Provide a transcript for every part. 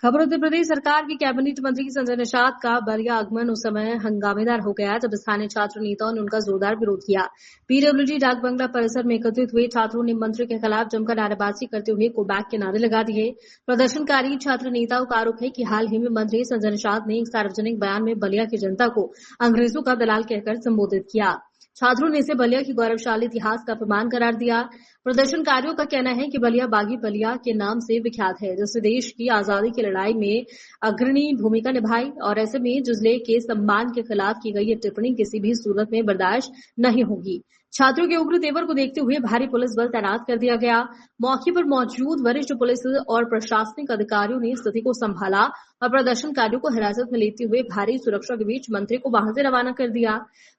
खबर उत्तर प्रदेश सरकार के कैबिनेट मंत्री संजय निषाद का बलिया आगमन उस समय हंगामेदार हो गया जब स्थानीय छात्र नेताओं ने उनका जोरदार विरोध किया। पीडब्ल्यूडी डाक बंगला परिसर में एकत्रित हुए छात्रों ने मंत्री के खिलाफ जमकर नारेबाजी करते हुए गो बैक के नारे लगा दिए। प्रदर्शनकारी छात्र नेताओं का आरोप है कि हाल ही में मंत्री संजय निषाद ने एक सार्वजनिक बयान में बलिया की जनता को अंग्रेजों का दलाल कहकर संबोधित किया। छात्रों ने इसे बलिया की गौरवशाली इतिहास का अपमान करार दिया। प्रदर्शनकारियों का कहना है कि बलिया बागी बलिया के नाम से विख्यात है, जिसने देश की आजादी की लड़ाई में अग्रणी भूमिका निभाई और ऐसे में जिले के सम्मान के खिलाफ की गई ये टिप्पणी किसी भी सूरत में बर्दाश्त नहीं होगी। छात्रों के उग्र तेवर को देखते हुए भारी पुलिस बल तैनात कर दिया गया। मौके पर मौजूद वरिष्ठ पुलिस और प्रशासनिक अधिकारियों ने स्थिति को संभाला और प्रदर्शनकारियों को हिरासत में लेते हुए भारी सुरक्षा के बीच मंत्री को वहां से रवाना कर दिया।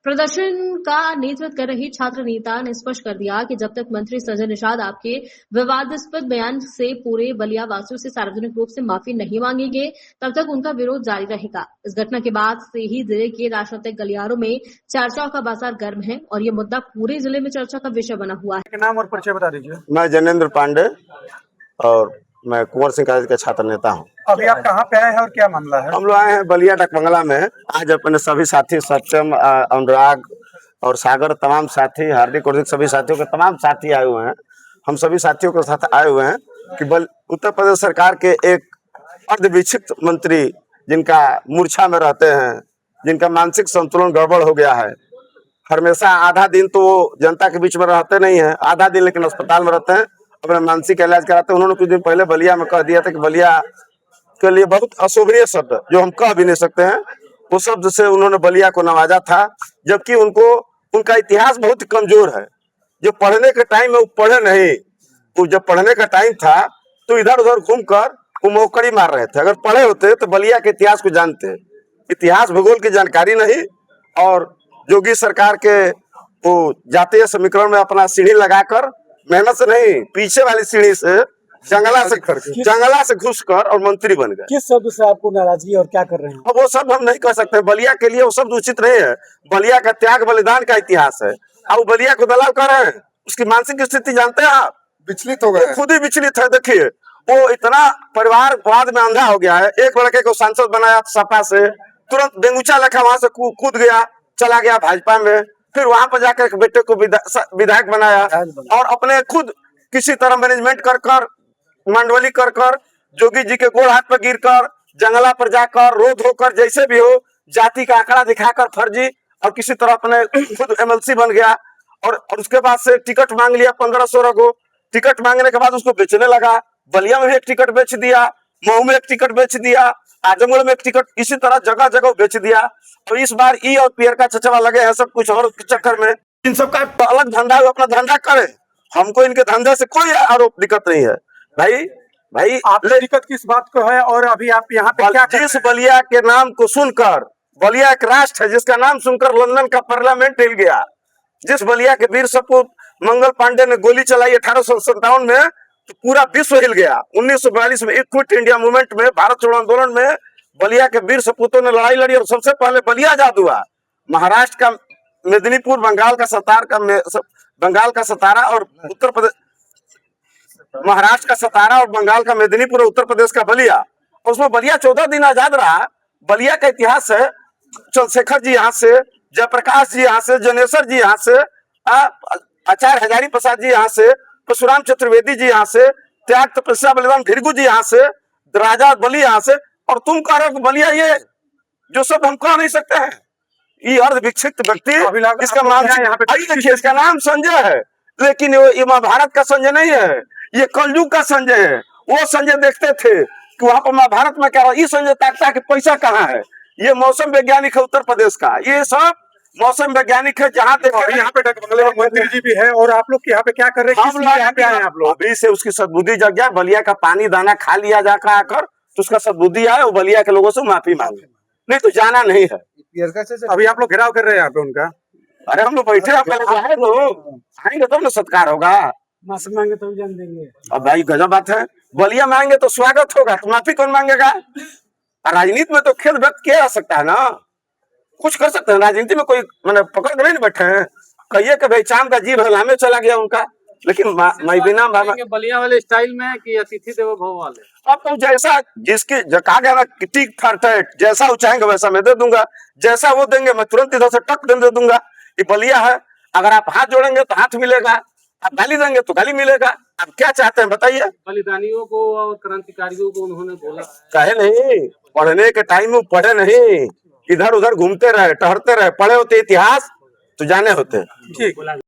प्रदर्शन का नेतृत्व कर रही छात्र नेता ने स्पष्ट कर दिया कि जब तक मंत्री संजय निषाद आपके विवादास्पद बयान से पूरे बलिया वासियों से सार्वजनिक रूप से माफी नहीं मांगेंगे, तब तक उनका विरोध जारी रहेगा। इस घटना के बाद से ही जिले के राजनीतिक गलियारों में चर्चाओं का बाजार गर्म है और ये मुद्दा पूरे जिले में चर्चा का विषय बना हुआ है। नाम और परिचय बता दीजिए। मैं जनेंद्र पांडे और मैं कुंवर सिंह कॉलेज का छात्र नेता हूँ। अभी आप कहाँ पे आए हैं और क्या मामला है? हम लोग आए हैं बलिया डाक बंगला में। आज अपने सभी साथी सत्यम, अनुराग और सागर, तमाम साथी, हार्दिक और सभी साथियों के तमाम साथी आए हुए हैं। हम सभी साथियों के साथ आए हुए हैं कि उत्तर प्रदेश सरकार के एक अर्धविक्षिप्त मंत्री, जिनका मूर्छा में रहते हैं, जिनका मानसिक संतुलन गड़बड़ हो गया है, हमेशा आधा दिन तो वो जनता के बीच में रहते नहीं है, आधा दिन लेकिन अस्पताल में रहते हैं, अपने मानसिक इलाज कराते हैं। उन्होंने कुछ दिन पहले बलिया में कह दिया था कि बलिया के लिए बहुत अशोभनीय शब्द जो हम कह भी नहीं सकते हैं, वो शब्द से उन्होंने बलिया को नवाजा था, जबकि उनका इतिहास बहुत कमजोर है। जो पढ़ने के टाइम में वो पढ़े नहीं, वो जब पढ़ने का टाइम था तो इधर उधर घूमकर वो मौकड़ी मार रहे थे। अगर पढ़े होते तो बलिया के इतिहास को जानते। इतिहास भूगोल की जानकारी नहीं, और योगी सरकार के वो जातीय समीकरण में अपना सीढ़ी लगाकर, मेहनत से नहीं, पीछे वाली सीढ़ी से जंगला से घुसकर और मंत्री बन गए। किस शब्द से आपको नाराजगी और क्या कर रहे हैं? अब वो सब हम नहीं कह सकते। बलिया के लिए वो शब्द उचित नहीं है। बलिया का त्याग बलिदान का इतिहास है। अब बलिया को दलाल कर रहे हैं। उसकी मानसिक स्थिति जानते हैं आप? विचलित हो गए, खुद ही विचलित है। देखिए, वो इतना परिवारवाद में अंधा हो गया है। एक लड़के को सांसद बनाया सपा से, तुरंत बेंगूचा लेखा वहां से कूद गया, चला गया भाजपा में, फिर वहां पर जाकर बेटे को विधायक बनाया और अपने खुद किसी तरह मैनेजमेंट कर मंडवली कर जोगी जी के गोड़ हाथ पर गिरकर, जंगला पर जाकर रो धोकर, जैसे भी हो, जाति का आंकड़ा दिखाकर फर्जी, और किसी तरह अपने खुद एमएलसी बन गया। और उसके बाद से टिकट मांग लिया 15-16 को। टिकट मांगने के बाद उसको बेचने लगा। बलिया में भी एक टिकट बेच दिया, मऊ में एक टिकट बेच दिया, आजमगढ़ में एक टिकट, इसी तरह जगह जगह बेच दिया। और इस बार ई और पीयर का चचवा लगे हैं सब कुछ और चक्कर में। इन सब का अलग धंधा, अपना धंधा करे। हमको इनके धंधे से कोई आरोप दिक्कत नहीं है। भाई आप दिक्कत किस बात को है? और अभी आप यहाँ पे क्या कर रहे हैं? जिस बलिया के नाम को सुनकर, बलिया एक राष्ट्र है जिसका नाम सुनकर लंदन का पार्लियामेंट हिल गया। जिस बलिया के वीर सपूत मंगल पांडे ने गोली चलाई 1857 में, तो पूरा विश्व हिल गया। 1942 में क्विट इंडिया मूवमेंट में, भारत छोड़ो आंदोलन में बलिया के वीर सपूतों ने लड़ाई लड़ी और सबसे पहले बलिया आजाद हुआ। महाराष्ट्र का मेदिनीपुर, बंगाल का सतारा और उत्तर प्रदेश, महाराष्ट्र का सतारा और बंगाल का मेदिनीपुर और उत्तर प्रदेश का बलिया, और उसमें बलिया 14 दिन आजाद रहा। बलिया का इतिहास है। चंद्रशेखर जी यहाँ से, जयप्रकाश जी यहाँ से, जनेश्वर जी यहाँ से, आचार्य हजारी प्रसाद जी यहाँ से, परशुराम चतुर्वेदी जी यहाँ से, त्याग तपस्या बलिदान भृगु जी यहाँ से, राजा बलि यहाँ से, और तुम कह रहे हो बलिया ये जो सब हम कह नहीं सकते हैं। ये अर्धविक्षिप्त व्यक्ति, इसका नाम देखिए, इसका नाम संजय है, लेकिन ये महाभारत का संजय नहीं है, ये कलयुग का संजय है। वो संजय देखते थे कि वहां पर महाभारत में क्या रहा, ये संजय ताकता कि पैसा कहाँ है। ये मौसम वैज्ञानिक है उत्तर प्रदेश का, ये सब मौसम वैज्ञानिक है। जहाँ देखो यहाँ पे डाक बंगले में मंत्री जी भी है, और आप लोग यहाँ पे क्या कर रहे हैं? हम लोग यहाँ पे आए, आप लोग अभी से उसकी सद्बुद्धि जग गया। बलिया का पानी दाना खा लिया जाकर आकर, तो उसका सद्बुद्धि आया, वो बलिया के लोगों से माफी मांगे, नहीं तो जाना नहीं है। अभी आप लोग घेराव कर रहे हैं यहाँ पे उनका? अरे हम लोग बैठे आएंगे तब ना सत्कार होगा। माफी मांगे तो जान देंगे। अब भाई गजब बात है, बलिया मांगे तो स्वागत होगा, तो माफी कौन मांगेगा? राजनीति में तो खेल व्यक्त किया जा सकता है ना, कुछ कर सकते हैं। राजनीति में कोई मैंने पकड़ कर नहीं बैठे हैं। कहिए कि भाई चांद का जीव हलामे चला गया उनका, लेकिन मैं बिना बलिया वाले स्टाइल में कि अतिथि देवो भव वाले? अब तो जैसा जिसके कहा गया ना कि टिक फॉर टैट, जैसा वो चाहेंगे वैसा मैं दे दूंगा, जैसा वो देंगे मैं तुरंत इधर से टक दे दूंगा। ये बलिया है, अगर आप हाथ जोड़ेंगे तो हाथ मिलेगा, आप गाली देंगे तो गाली मिलेगा। आप क्या चाहते हैं बताइए? बलिदानियों को और क्रांतिकारियों को उन्होंने बोला कहे नहीं, पढ़ने के टाइम में पढ़े नहीं, इधर उधर घूमते रहे, टहरते रहे, पढ़े होते इतिहास तो जाने होते। ठीक।